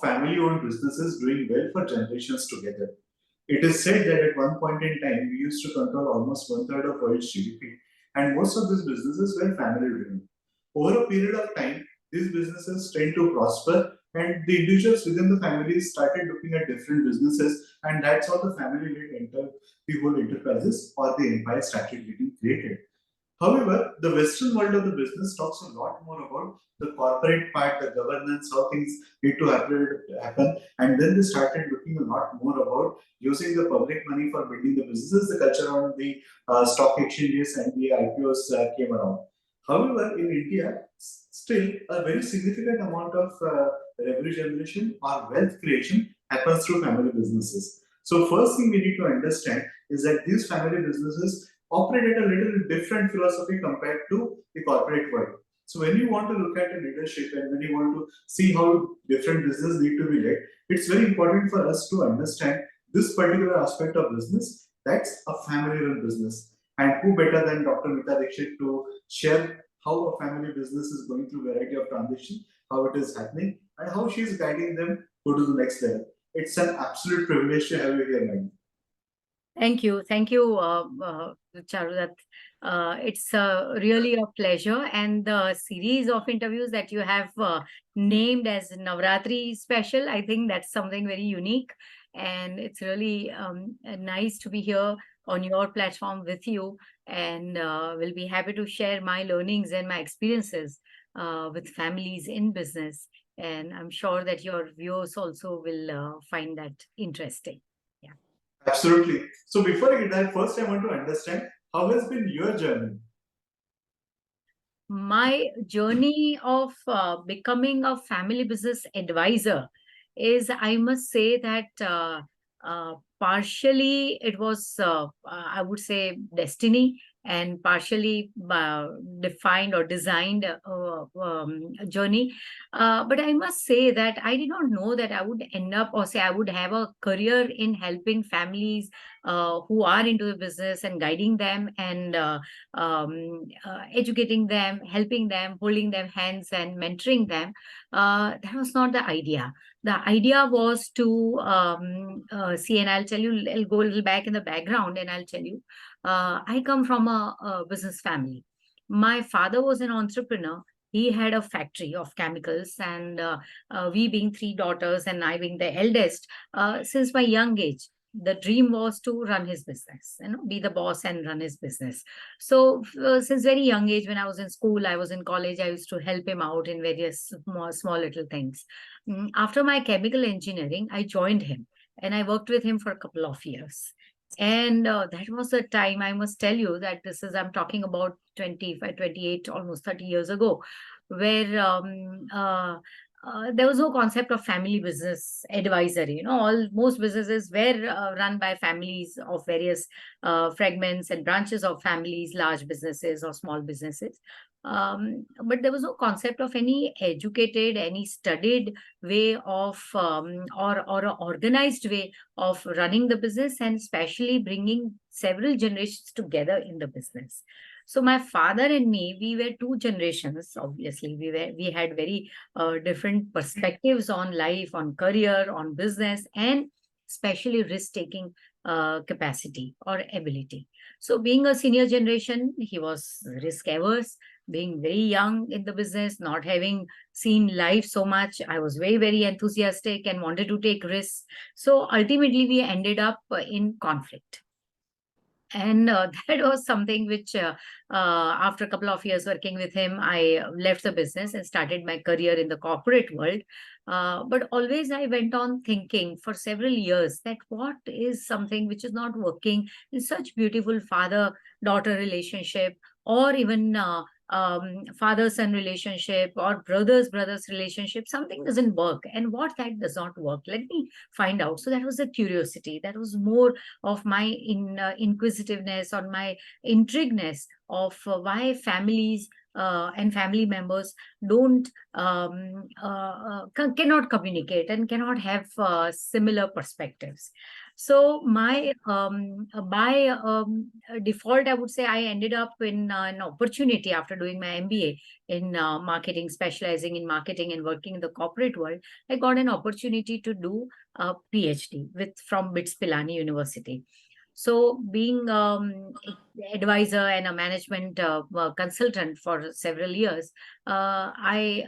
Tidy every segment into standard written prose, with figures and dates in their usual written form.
family-owned businesses doing well for generations together. It is said that at one point in time, we used to control almost one third of world's GDP, and most of these businesses were family-driven. Over a period of time, these businesses tend to prosper, and the individuals within the families started looking at different businesses, and that's how the family-led enter the whole enterprises or the empire started getting created. However, the Western world of the business talks a lot more about the corporate part, the governance, how things need to happen, and then they started looking a lot more about using the public money for building the businesses. The culture on the stock exchanges and the IPOs came around. However, in India, still a very significant amount of revenue generation or wealth creation happens through family businesses. So, first thing we need to understand is that these family businesses operate at a little different philosophy compared to the corporate world. So when you want to look at a leadership and when you want to see how different business need to be led, it's very important for us to understand this particular aspect of business. That's a family-run business. And who better than Dr. Mita Dixit to share how a family business is going through variety of transition, how it is happening, and how she is guiding them go to the next level. It's an absolute privilege to have you here, madam. Thank you. Thank you, Charudat. It's really a pleasure. And the series of interviews that you have named as Navaratri special, I think that's something very unique. And it's really nice to be here on your platform with you. And will be happy to share my learnings and my experiences with families in business. And I'm sure that your viewers also will find that interesting. Absolutely. So before I get that, first I want to understand how has been your journey? My journey of becoming a family business advisor is, I must say that partially it was, I would say, destiny, and partially defined or designed journey. But I must say that I did not know that I would end up, or say I would have a career in helping families who are into the business and guiding them and educating them, helping them, holding them hands and mentoring them. That was not the idea. The idea was to see, and I'll tell you, I'll go a little back in the background and I'll tell you. I come from a business family. My father was an entrepreneur. He had a factory of chemicals, and we being three daughters and I being the eldest, since my young age, the dream was to run his business, be the boss and run his business. So since very young age, when I was in school, I was in college, I used to help him out in various small little things. After my chemical engineering, I joined him and I worked with him for a couple of years. And that was the time, I must tell you that I'm talking about 25, 28, almost 30 years ago, where there was no concept of family business advisory. Most businesses were run by families of various fragments and branches of families, large businesses or small businesses. But there was no concept of any educated, any studied way of or an organized way of running the business, and especially bringing several generations together in the business. So my father and me, we were two generations. Obviously, we had very different perspectives on life, on career, on business, and especially risk-taking capacity or ability. So being a senior generation, he was risk averse. Being very young in the business, not having seen life so much, I was very, very enthusiastic and wanted to take risks. So ultimately, we ended up in conflict. And that was something which, after a couple of years working with him, I left the business and started my career in the corporate world. But always I went on thinking for several years that what is something which is not working in such beautiful father-daughter relationship, or even father-son relationship, or brothers-brothers relationship. Something doesn't work. And what that does not work, let me find out. So that was a curiosity. That was more of my inquisitiveness, or my intrigueness of why families and family members don't cannot communicate and cannot have similar perspectives. So by default, I would say I ended up in an opportunity after doing my MBA in marketing, specializing in marketing and working in the corporate world. I got an opportunity to do a PhD with from BITS Pilani University. So, being advisor and a management consultant for several years, I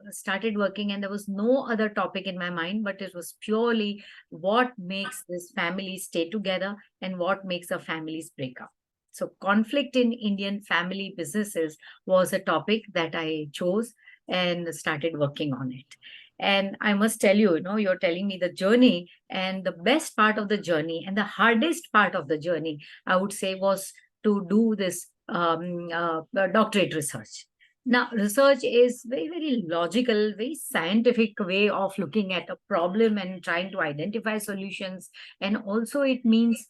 started working, and there was no other topic in my mind, but it was purely what makes this family stay together and what makes a families break up. So, conflict in Indian family businesses was a topic that I chose and started working on it. And I must tell you, you're telling me the journey, and the best part of the journey and the hardest part of the journey, I would say, was to do this doctorate research. Now, research is very, very logical, very scientific way of looking at a problem and trying to identify solutions. And also, it means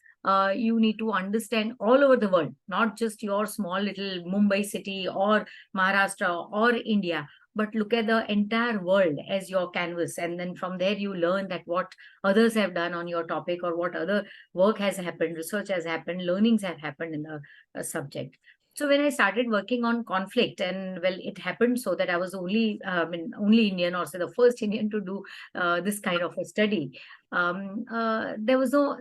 you need to understand all over the world, not just your small little Mumbai city or Maharashtra or India, but look at the entire world as your canvas. And then from there, you learn that what others have done on your topic, or what other work has happened, research has happened, learnings have happened in the subject. So when I started working on conflict, and well, it happened so that I was only Indian, or say the first Indian to do this kind of a study. There was no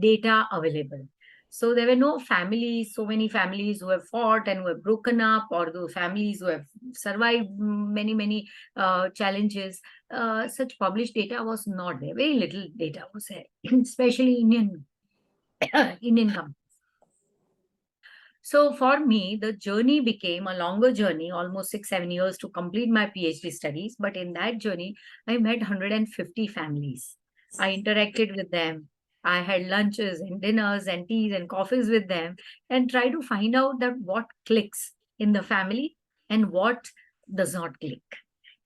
data available. So there were no families, so many families who have fought and who have broken up, or the families who have survived many, many challenges. Such published data was not there. Very little data was there, especially Indian companies. So for me, the journey became a longer journey, almost 6, 7 years to complete my PhD studies. But in that journey, I met 150 families. I interacted with them. I had lunches and dinners and teas and coffees with them, and try to find out that what clicks in the family and what does not click.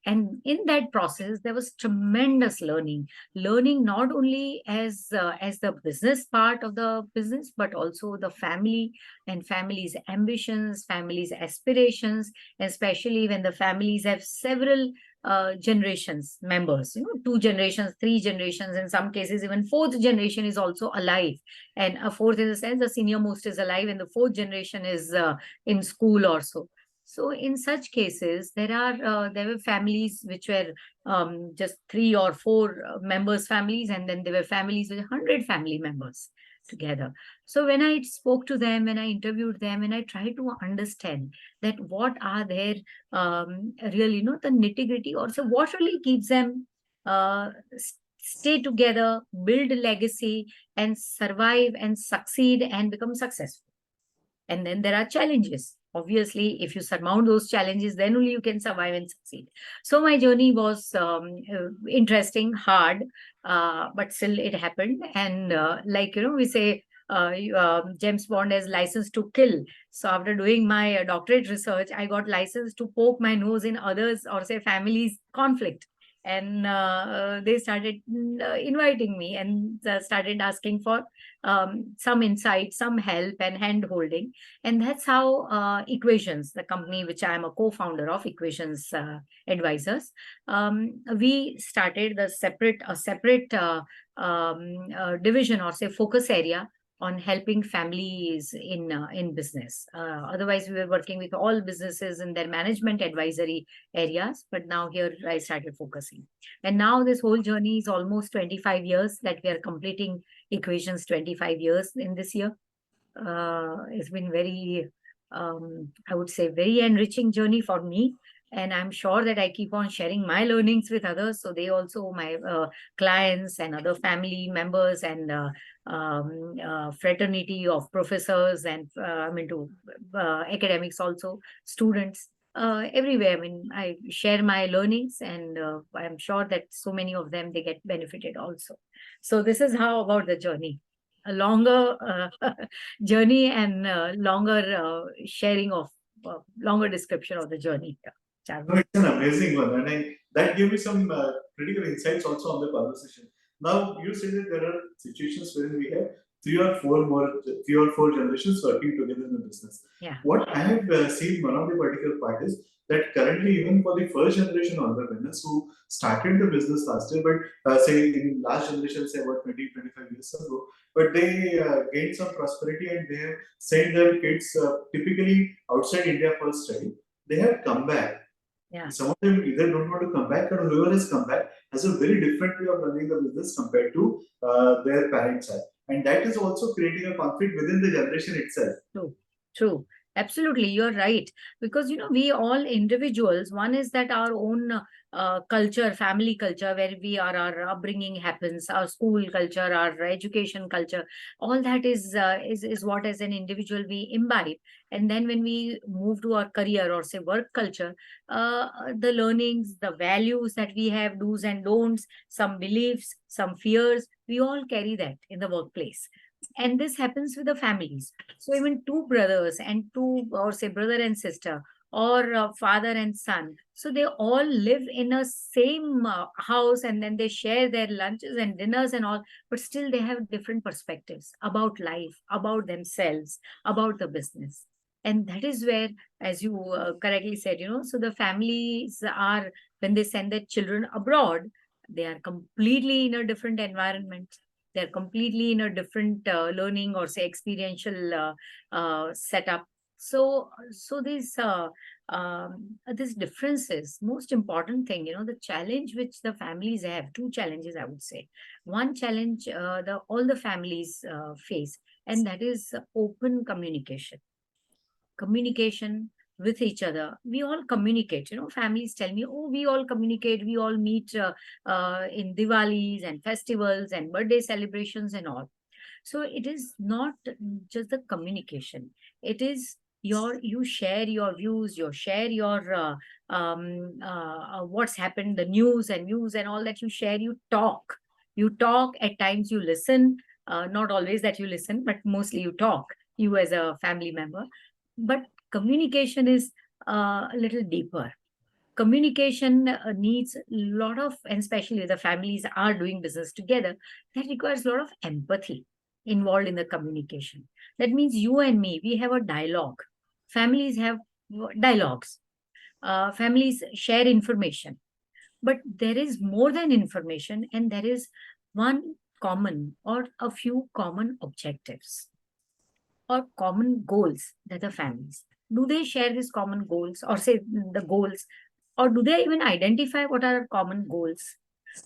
And in that process, there was tremendous learning not only as the business part of the business, but also the family and family's ambitions, family's aspirations, especially when the families have several generations members, 2 generations, 3 generations, in some cases even fourth generation is also alive. And a fourth, in the sense, the senior most is alive and the fourth generation is in school or so. So in such cases, there were families which were just 3 or 4 members families, and then there were families with 100 family members together. So when I spoke to them, when I interviewed them, and I tried to understand that what are their really, the nitty gritty, or so what really keeps them stay together, build a legacy, and survive and succeed and become successful. And then there are challenges. Obviously, if you surmount those challenges, then only you can survive and succeed. So my journey was interesting, hard, but still it happened. And like, we say, James Bond has license to kill. So after doing my doctorate research, I got license to poke my nose in others, or say families conflict. And they started inviting me, and started asking for some insight, some help and hand holding. And that's how Equations, the company which I am a co-founder of, Equations Advisors, we started a separate division, or say focus area, on helping families in business. Otherwise, we were working with all businesses in their management advisory areas, but now here I started focusing. And now this whole journey is almost 25 years that we are completing Equations 25 years in this year. It's been very, I would say, very enriching journey for me. And I'm sure that I keep on sharing my learnings with others. So they also, my clients and other family members, and fraternity of professors, and to academics also, students. Everywhere, I share my learnings, and I'm sure that so many of them, they get benefited also. So this is how about the journey. A longer journey, and longer sharing of longer description of the journey. Yeah, No, Charles. it's an amazing one, and that gave me some critical insights also on the conversation. Now, you say that there are situations where we have three or four generations working together in the business. Yeah. What I have seen one of the particular part is that currently even for the first generation entrepreneurs who started the business last year, but say in last generation, say about 20, 25 years ago, but they gained some prosperity and they have sent their kids typically outside India for study. They have come back. Yeah. Some of them either don't want to come back, or whoever has come back has a very different way of running the business compared to their parents have. And that is also creating a conflict within the generation itself. True, true. Absolutely, you're right. Because, we all individuals, one is that our own culture, family culture, where we are, our upbringing happens, our school culture, our education culture, all that is what as an individual we imbibe. And then when we move to our career or say work culture, the learnings, the values that we have, do's and don'ts, some beliefs, some fears, we all carry that in the workplace. And this happens with the families. So even two brothers and two, or say brother and sister, or father and son, so they all live in a same house, and then they share their lunches and dinners and all, but still they have different perspectives about life, about themselves, about the business. And that is where, as you correctly said, so the families are, when they send their children abroad, they are completely in a different environment. They're completely in a different learning or say experiential setup. So these differences, most important thing, the challenge which the families have, two challenges I would say. One challenge the all the families face, and that is open communication with each other. We all communicate. Families tell me, oh, we all communicate. We all meet in Diwalis and festivals and birthday celebrations and all. So it is not just the communication. It is you share your views, you share your what's happened, the news and all that you share. You talk. At times you listen. Not always that you listen, but mostly you talk. You as a family member, but communication is a little deeper. Communication needs a lot of, and especially the families are doing business together, that requires a lot of empathy involved in the communication. That means you and me, we have a dialogue. Families have dialogues. Families share information, but there is more than information, and there is one common or a few common objectives or common goals that the families, do they share these common goals, or say the goals, or do they even identify what are common goals?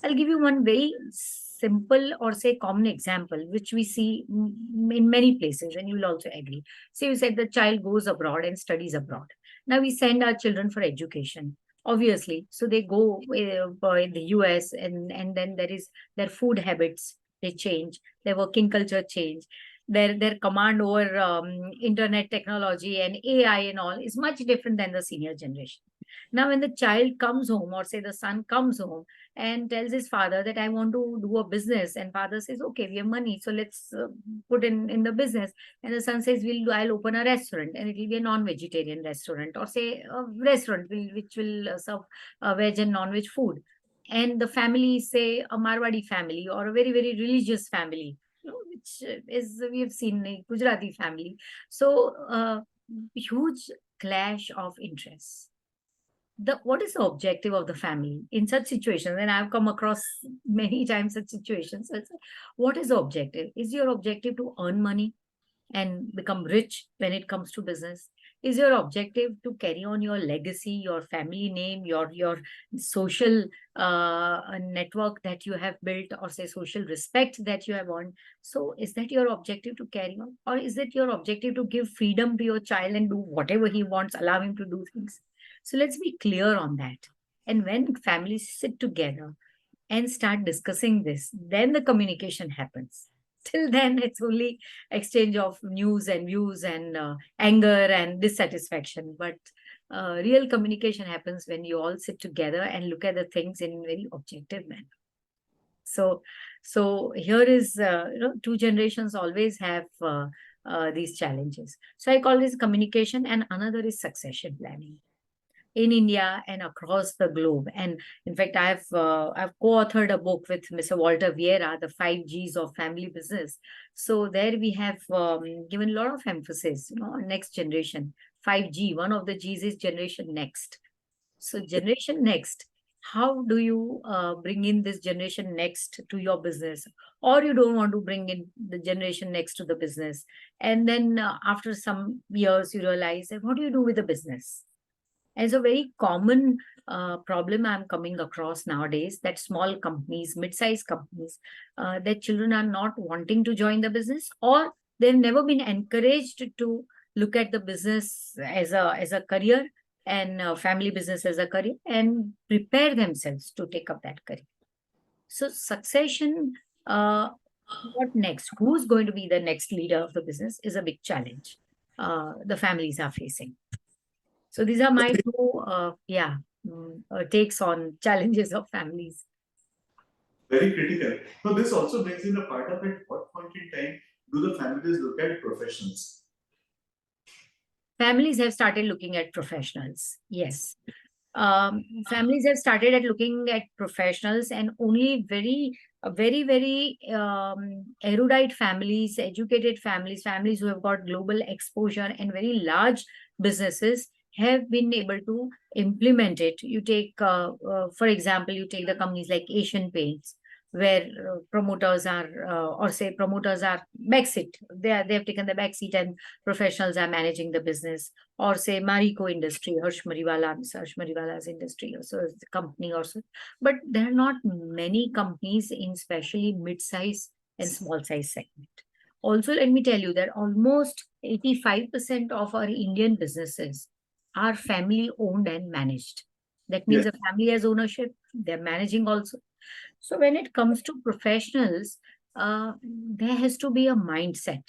I'll give you one very simple or say common example, which we see in many places, and you'll also agree. So you said the child goes abroad and studies abroad. Now we send our children for education, obviously. So they go in the US, and then there is their food habits, they change, their working culture change, their command over internet technology and AI and all is much different than the senior generation. Now, when the child comes home, or say the son comes home and tells his father that I want to do a business, and father says, okay, we have money, so let's put in the business. And the son says, I'll open a restaurant, and it will be a non-vegetarian restaurant, or say a restaurant which will serve veg and non-veg food. And the family, say a Marwadi family or a very, very religious family, which is we have seen a Gujarati family. So huge clash of interests. What is the objective of the family in such situations? And I've come across many times such situations. So what is the objective? Is your objective to earn money and become rich when it comes to business? Is your objective to carry on your legacy, your family name, your social network that you have built, or say social respect that you have earned? So is that your objective to carry on, or is it your objective to give freedom to your child and do whatever he wants, allow him to do things? So let's be clear on that. And when families sit together and start discussing this, then the communication happens. Till then, it's only exchange of news and views and anger and dissatisfaction. But real communication happens when you all sit together and look at the things in very objective manner. So here is, two generations always have these challenges. So I call this communication, and another is succession planning. in India and across the globe. And in fact, I've co-authored a book with Mr. Walter Vieira, The 5 Gs of Family Business. So there we have given a lot of emphasis, on next generation. 5G, one of the G's is generation next. So generation next, how do you bring in this generation next to your business? Or you don't want to bring in the generation next to the business. And then after some years, you realize that what do you do with the business? As a very common problem I'm coming across nowadays, that small companies, mid-sized companies, their children are not wanting to join the business, or they've never been encouraged to look at the business as a career, and family business as a career, and prepare themselves to take up that career. So succession, uh, what next? Who's going to be the next leader of the business is a big challenge the families are facing. So these are my two, takes on challenges of families. Very critical. So this also brings in a part of at what point in time do the families look at professionals? Families have started looking at professionals. Yes. Families have started at looking at professionals, and only very erudite families, educated families, families who have got global exposure and very large businesses have been able to implement it. You take, for example, you take the companies like Asian Paints, where promoters are, or say promoters are backseat. They have taken the backseat, and professionals are managing the business. Or say Marico Industry, Harsh Mariwala's industry also is the company also. But there are not many companies in especially mid-size and small size segment. Also, let me tell you that almost 85% of our Indian businesses are family owned and managed. That means Yes. the family has ownership, they're managing also. So when it comes to professionals, there has to be a mindset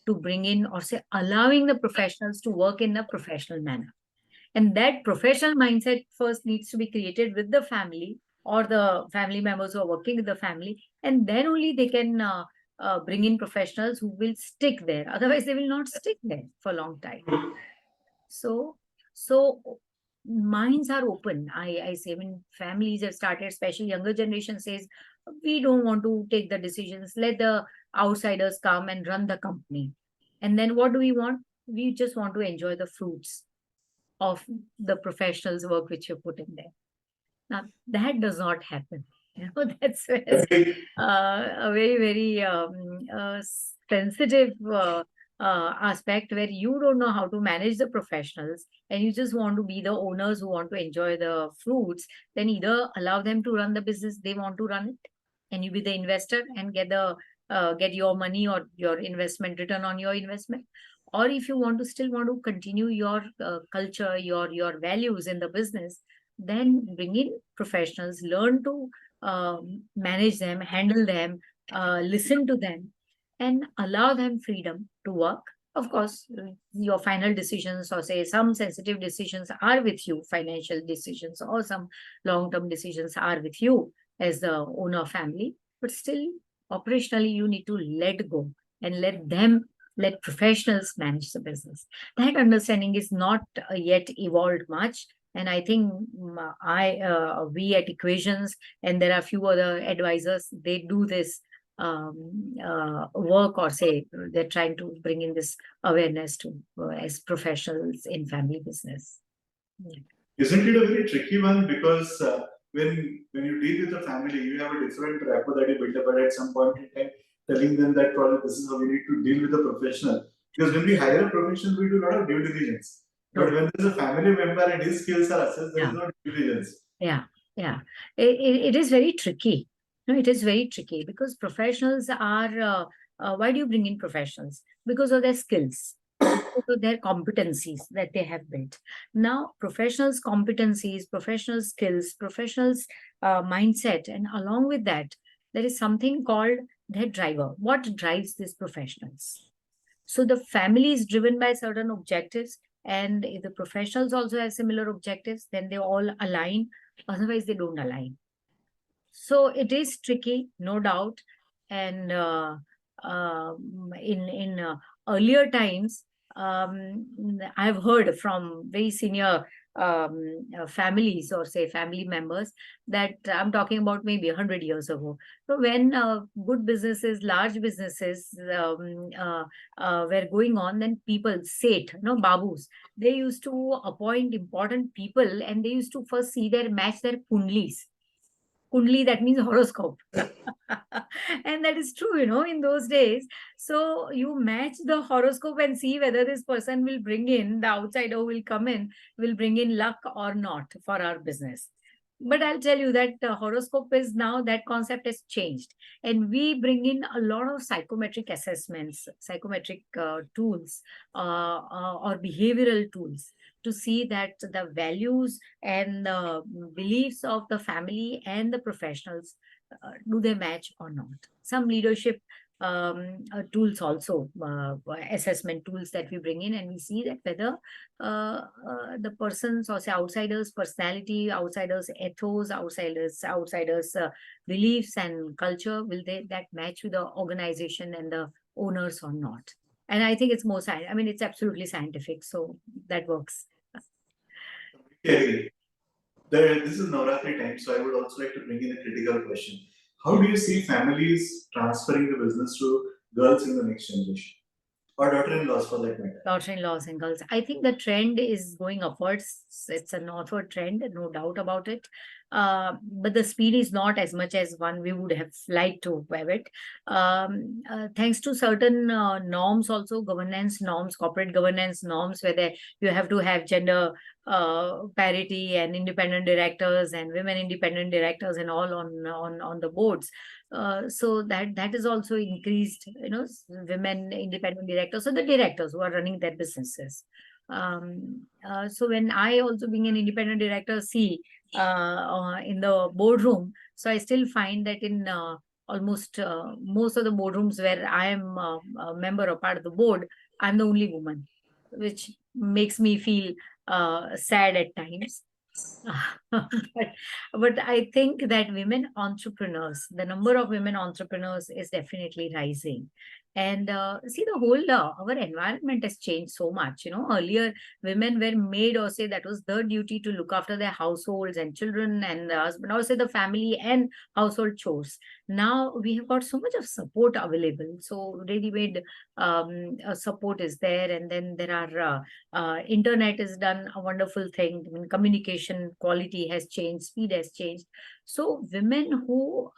to bring in, or say allowing the professionals to work in a professional manner. And that professional mindset first needs to be created with the family, or the family members who are working with the family, and then only they can bring in professionals who will stick there. Otherwise, they will not stick there for a long time. So, so minds are open. I say when families have started, especially younger generation says, we don't want to take the decisions. Let the outsiders come and run the company. And then what do we want? We just want to enjoy the fruits of the professionals' work which you put in there. Now that does not happen. That's where a very sensitive aspect, where you don't know how to manage the professionals and you just want to be the owners who want to enjoy the fruits. Then either allow them to run the business they want to run it, and you be the investor and get your money or your investment return on your investment. Or if you still want to continue your culture, your values in the business, then bring in professionals, learn to manage them, handle them, listen to them, and allow them freedom to work. Of course, your final decisions, or say some sensitive decisions, are with you, financial decisions, or some long term decisions are with you as the owner family. But still, operationally, you need to let go and let professionals manage the business. That understanding is not yet evolved much. And I think we at Equations, and there are a few other advisors, they do this work, or say they're trying to bring in this awareness to as professionals in family business. Yeah. Isn't it a very tricky one? Because when you deal with a family, you have a different rapport that you build up, but at some point in time, telling them that probably this is how we need to deal with a professional. Because when we hire a professional, we do a lot of due diligence. But when there's a family member and his skills are assessed, there is no due diligence. Yeah, yeah. It is very tricky. No, it is very tricky because professionals are. Why do you bring in professionals? Because of their skills, because of their competencies that they have built. Now, professionals' competencies, professional skills, professionals' mindset, and along with that, there is something called their driver. What drives these professionals? So the family is driven by certain objectives, and if the professionals also have similar objectives, then they all align. Otherwise, they don't align. So it is tricky, no doubt. And in earlier times, I've heard from very senior families, or say family members, that I'm talking about maybe 100 years ago. So when good businesses, large businesses were going on, then people, Seth, Babus, they used to appoint important people, and they used to first see their match their kundlis. Kundli, that means horoscope. And that is true, in those days. So you match the horoscope and see whether this person will bring in, the outsider will come in, will bring in luck or not for our business. But I'll tell you that horoscope is now, that concept has changed. And we bring in a lot of psychometric assessments, psychometric tools, or behavioral tools, to see that the values and the beliefs of the family and the professionals, do they match or not. Some leadership tools also, assessment tools that we bring in, and we see that whether the person's, or say outsiders personality, outsiders ethos, outsiders beliefs and culture, will they that match with the organization and the owners or not. And I think it's more I mean, it's absolutely scientific, so that works. Okay. This is Navaratri time, so I would also like to bring in a critical question. How do you see families transferring the business to girls in the next generation, or daughter-in-laws for that matter? Daughter-in-laws and girls, I think the trend is going upwards. It's a northward trend, no doubt about it. But the speed is not as much as one we would have liked to have it. Thanks to certain norms, also governance norms, corporate governance norms, where you have to have gender parity and independent directors and women independent directors and all on the boards. So that is also increased, women independent directors, so the directors who are running their businesses. So when I, also being an independent director, see in the boardroom, so I still find that in almost most of the boardrooms where I am a member or part of the board, I'm the only woman, which makes me feel sad at times. but I think that women entrepreneurs, the number of women entrepreneurs is definitely rising. And see, the whole our environment has changed so much. Earlier women were made, or say that was their duty, to look after their households and children and the husband, or say the family and household chores. Now we have got so much of support available. So ready-made support is there, and then there are internet has done a wonderful thing. I mean, communication quality has changed, speed has changed. So women who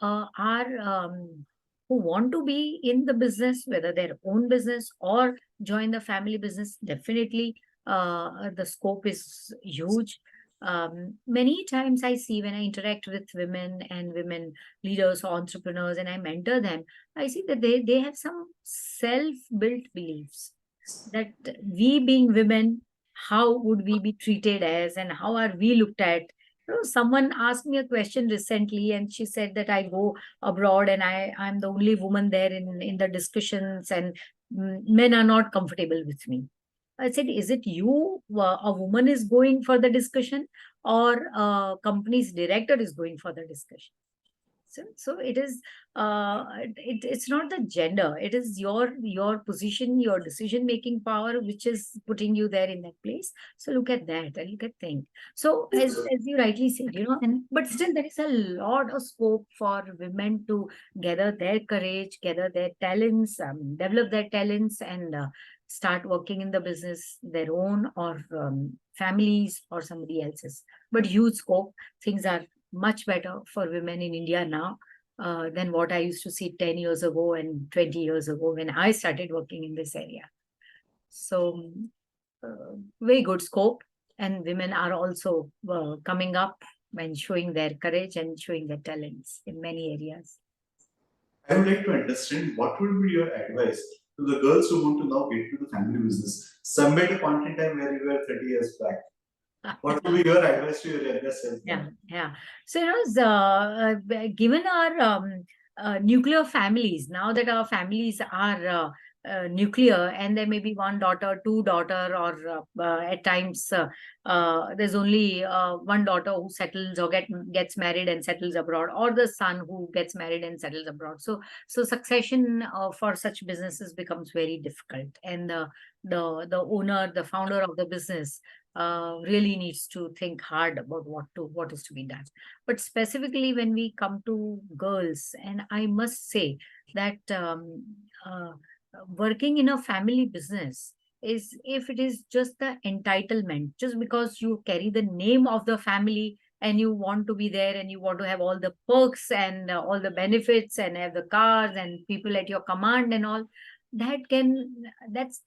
want to be in the business, whether their own business or join the family business, definitely the scope is huge. Many times I see, when I interact with women and women leaders or entrepreneurs, and I mentor them, I see that they have some self-built beliefs, that we being women, how would we be treated as, and how are we looked at. Someone asked me a question recently, and she said that I go abroad and I'm the only woman there in the discussions, and men are not comfortable with me. I said, is it you, a woman is going for the discussion, or a company's director is going for the discussion? So it is it's not the gender, it is your position, your decision making power, which is putting you there in that place. So look at that, and look at things. So as you rightly said, and but still there is a lot of scope for women to gather their courage, gather their talents, develop their talents, and start working in the business, their own, or families, or somebody else's. But huge scope. Things are much better for women in India now than what I used to see 10 years ago and 20 years ago when I started working in this area. So, very good scope. And women are also coming up and showing their courage and showing their talents in many areas. I would like to understand what would be your advice to the girls who want to now get to the family business. Some at a point in time where you were 30 years back. What would be your advice to your younger self? Yeah. So, given our nuclear families, now that our families are nuclear, and there may be one daughter, two daughter, or at times there's only one daughter who settles or gets married and settles abroad, or the son who gets married and settles abroad. So succession for such businesses becomes very difficult, and the owner, the founder of the business really needs to think hard about what is to be done. But specifically when we come to girls, and I must say that working in a family business is, if it is just the entitlement, just because you carry the name of the family and you want to be there and you want to have all the perks and all the benefits and have the cars and people at your command and all, that can, that's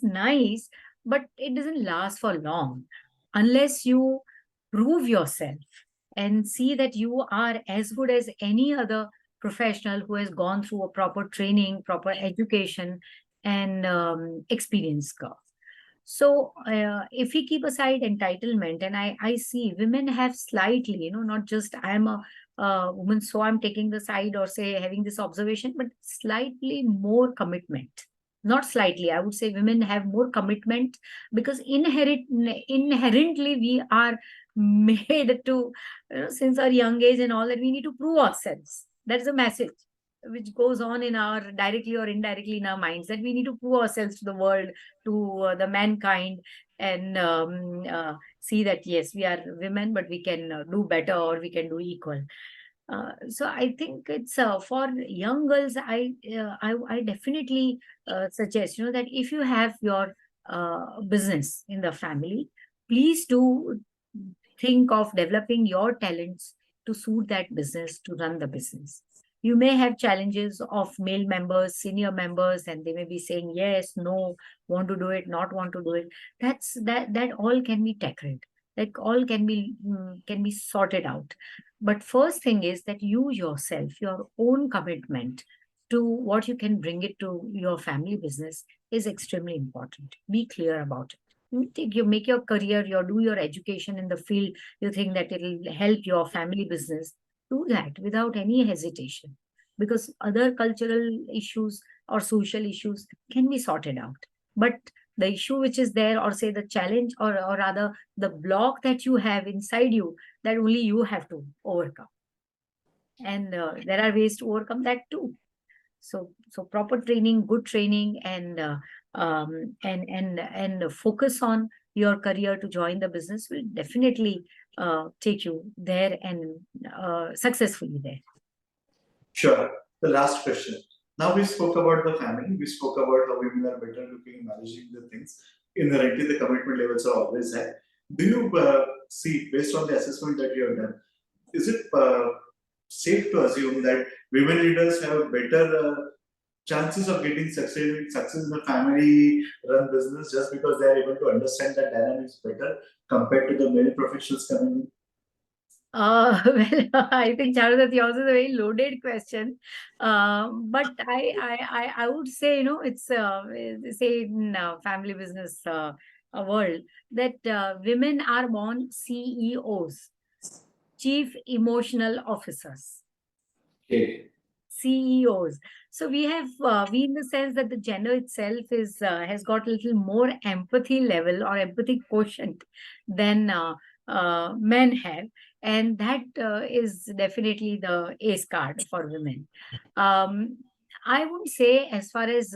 nice, but it doesn't last for long unless you prove yourself and see that you are as good as any other professional who has gone through a proper training, proper education, and experience curve. So, if we keep aside entitlement, and I see women have slightly, not just I am a woman, so I'm taking the side or say having this observation, but slightly more commitment. Not slightly, I would say women have more commitment because inherently we are made to, since our young age and all, that we need to prove ourselves. That's a message which goes on in our, directly or indirectly, in our minds, that we need to prove ourselves to the world, to the mankind, and see that yes, we are women, but we can do better, or we can do equal. So I think it's for young girls. I definitely suggest, that if you have your business in the family, please do think of developing your talents to suit that business, to run the business. You may have challenges of male members, senior members, and they may be saying yes, no, want to do it, not want to do it. That all can be tackled. That all can be sorted out. But first thing is that you yourself, your own commitment to what you can bring it to your family business is extremely important. Be clear about it. You make your career, do your education in the field you think that it'll help your family business. Do that without any hesitation, because other cultural issues or social issues can be sorted out. But the issue which is there, or say the challenge, or rather the block that you have inside you, that only you have to overcome. And there are ways to overcome that too. So proper training, good training, and focus on your career to join the business will definitely take you there, and successfully there. Sure. The last question. Now we spoke about the family. We spoke about how women are better looking, managing the things. Inherently, the commitment levels are always high. Do you see, based on the assessment that you have done, is it safe to assume that women leaders have better chances of getting success in the family run business just because they are able to understand the dynamics better compared to the male professionals coming in? Well, I think, Charudat, yours is a very loaded question. But I would say, it's say in family business world, that women are born CEOs, Chief Emotional Officers. Okay. CEOs. So we, in the sense that the gender itself is has got a little more empathy level or empathy quotient than men have, and that is definitely the ace card for women. I would say, as far as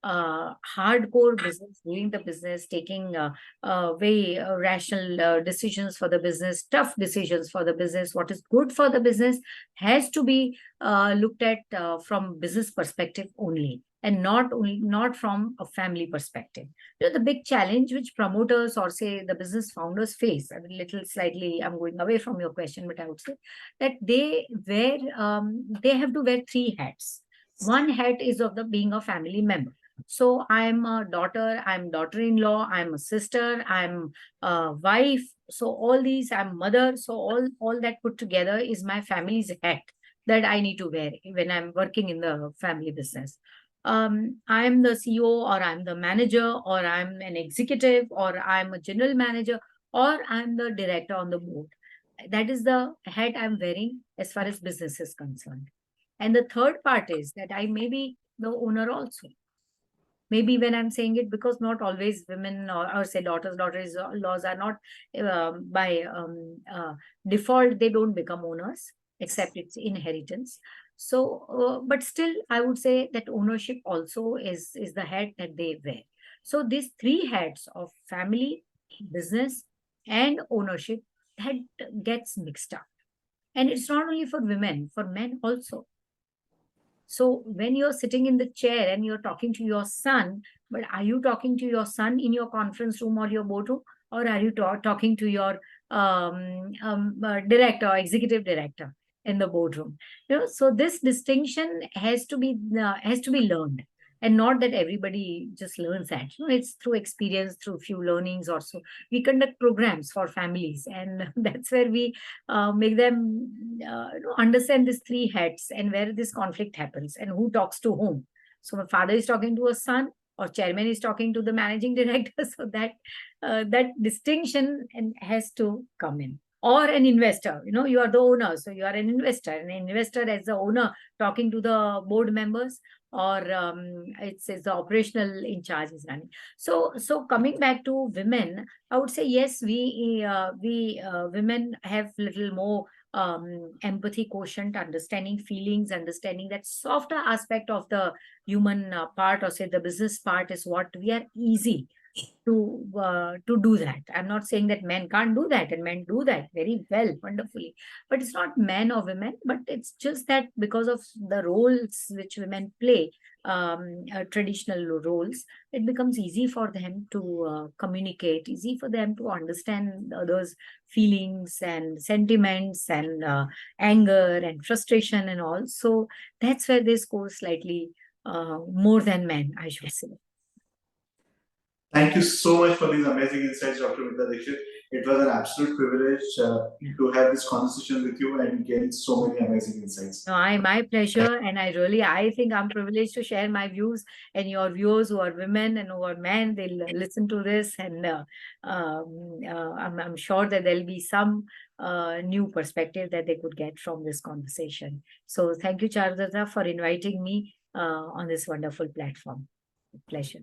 hardcore business, doing the business, taking very rational decisions for the business, tough decisions for the business, what is good for the business has to be looked at from business perspective only, and not from a family perspective. The big challenge which promoters, or say the business founders, face, a little slightly, I'm going away from your question, but I would say that they have to wear three hats. One hat is of the being a family member. So I'm a daughter, I'm daughter-in-law, I'm a sister, I'm a wife. So all these, I'm mother. So all that put together is my family's hat that I need to wear when I'm working in the family business. I'm the CEO, or I'm the manager, or I'm an executive, or I'm a general manager, or I'm the director on the board. That is the hat I'm wearing as far as business is concerned. And the third part is that I may be the owner also. Maybe when I'm saying it, because not always women or say daughters laws are not by default, they don't become owners, except it's inheritance. So, but still, I would say that ownership also is the hat that they wear. So these three hats of family, business, and ownership, that gets mixed up. And it's not only for women, for men also. So when you're sitting in the chair and you're talking to your son, but are you talking to your son in your conference room or your boardroom, or are you talking to your director, executive director in the boardroom? So this distinction has to be learned, and not that everybody just learns that. It's through experience, through few learnings or so. We conduct programs for families, and that's where we make them understand these three heads and where this conflict happens and who talks to whom. So my father is talking to a son, or chairman is talking to the managing director. So that distinction has to come in. Or an investor, you are the owner, so you are an investor. An investor as the owner talking to the board members, or it's the operational in charge is running. So coming back to women, I would say yes, we women have little more empathy quotient, understanding feelings, understanding that softer aspect of the human part, or say the business part, is what we are easy to do that. I'm not saying that men can't do that, and men do that very well, wonderfully. But it's not men or women, but it's just that because of the roles which women play, traditional roles, it becomes easy for them to communicate, easy for them to understand others' feelings and sentiments and anger and frustration and all. So that's where they score slightly more than men, I should say. Thank you so much for these amazing insights, Dr. Mita Dixit. It was an absolute privilege to have this conversation with you and gain so many amazing insights. No, my pleasure. And I think I'm privileged to share my views, and your viewers who are women and who are men, they'll listen to this. And I'm sure that there'll be some new perspective that they could get from this conversation. So thank you, Charulata, for inviting me on this wonderful platform. Pleasure.